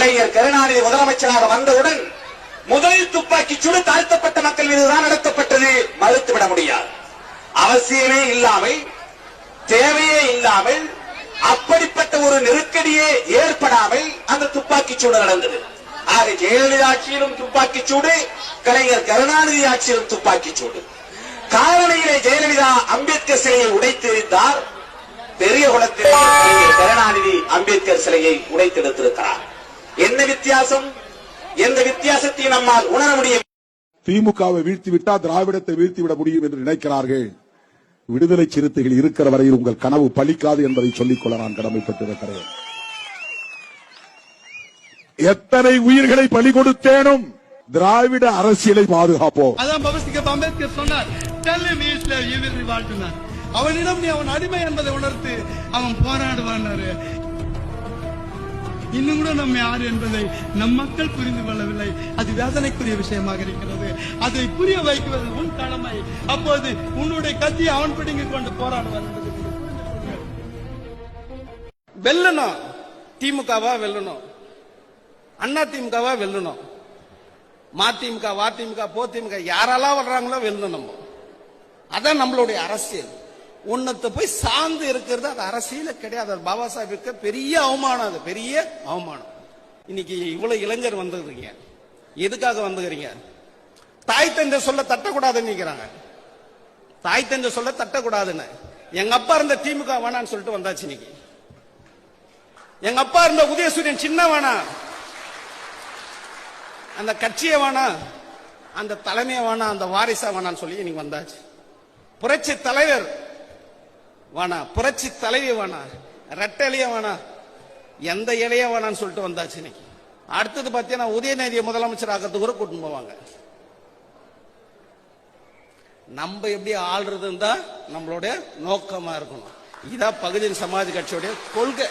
கலைஞர் கருணாநிதி முதலமைச்சராக வந்தவுடன் முதல் துப்பாக்கி சூடு தாழ்த்தப்பட்ட மக்கள் மீதுதான் நடத்தப்பட்டது. மறுத்துவிட முடியாது. அவசியமே இல்லாமல், தேவையே இல்லாமல், அப்படிப்பட்ட ஒரு நெருக்கடியே ஏற்படாமல் அந்த துப்பாக்கி சூடு நடந்தது. ஆக ஜெயலலிதா ஆட்சியிலும் துப்பாக்கி சூடு, கலைஞர் கருணாநிதி ஆட்சியிலும் துப்பாக்கி சூடு. காரணியிலே ஜெயலலிதா அம்பேத்கர் சிலையை உடைத்திருந்தார். பெரிய குளத்தில் கருணாநிதி அம்பேத்கர் சிலையை உடைத்தெடுத்திருக்கிறார். என்ன வித்தியாசம்? எந்த வித்தியாசத்தை நம்மால் உணர முடியும்? திமுகவை வீழ்த்திவிட்டால் திராவிடத்தை வீழ்த்திவிட முடியும் என்று நினைக்கிறார்கள். விடுதலை சிறுத்தைகள் இருக்கிற வரையில் உங்கள் கனவு பலிக்காது என்பதை சொல்லிக்கொள்ள நான் கடமைப்பட்டிருக்கிறேன். எத்தனை உயிர்களை பலி கொடுத்தேனும் திராவிட அரசியலை பாதுகாப்போம். அதான் அம்பேத்கர் சொன்னார், அவனிடம் நீ அவன் அடிமை என்பதை உணர்த்து அவன் போராடுவான். இன்னும் கூட நம்ம யார் என்பதை நம் மக்கள் புரிந்து கொள்ளவில்லை. அது வேதனைக்குரிய விஷயமாக இருக்கிறது. அதை புரிய வைக்குவது உன் கடமை. அப்போது உன்னுடைய கத்தியை அவன் பிடிங்கிக் கொண்டு போராடுவான். வெல்லணும், திமுகவா வெல்லணும், அண்ணா திமுகவா வெல்லணும், மதிமுக, அதிமுக, போதிமுக யாரெல்லாம் வர்றாங்களோ வெல்லணும். நம்ம அதான் நம்மளுடைய அரசியல். உன்னத்தை போய் சார்ந்து இருக்கிறது அது அரசியல கிடையாது. பாபா சாஹிப்க்கு பெரிய அவமானம். அது பெரிய அவமானம். இன்னைக்கு இவ்வளவு இளைஞர் வந்துருக்கீங்க, எதுக்காக வந்துக்கிறீங்க? தாய் தந்தை சொல்ல தட்டக்கூடாதுன்னு நினைக்கிறாங்க. தாய் தந்தை சொல்ல தட்டக்கூடாதுன்னு எங்க அப்பா இருந்த திமுக வேணான்னு சொல்லிட்டு வந்தாச்சு. இன்னைக்கு எங்க அப்பா இருந்த உதயசூரியன் சின்ன வேணா, அந்த கட்சியை வேணா, அந்த தலைமையை வேணா, அந்த வாரிசா வேணான்னு சொல்லி இன்னைக்கு வந்தாச்சு. புரட்சி தலைவர் வேணா, புரட்சி தலைவி வேணா, ரெட்டை இலைய வேணா, எந்த இலைய வேணான்னு சொல்லிட்டு வந்தாச்சு. இன்னைக்கு அடுத்தது பார்த்தீங்கன்னா உதயநிதியை முதலமைச்சர் ஆக்கிறதுக்கு கூட கூட்டிட்டு போவாங்க. நம்ம எப்படி ஆள்றதுன்னு தான் நம்மளுடைய நோக்கமா இருக்கணும். இதான் பகுஜன் சமாஜ் கட்சியுடைய கொள்கை.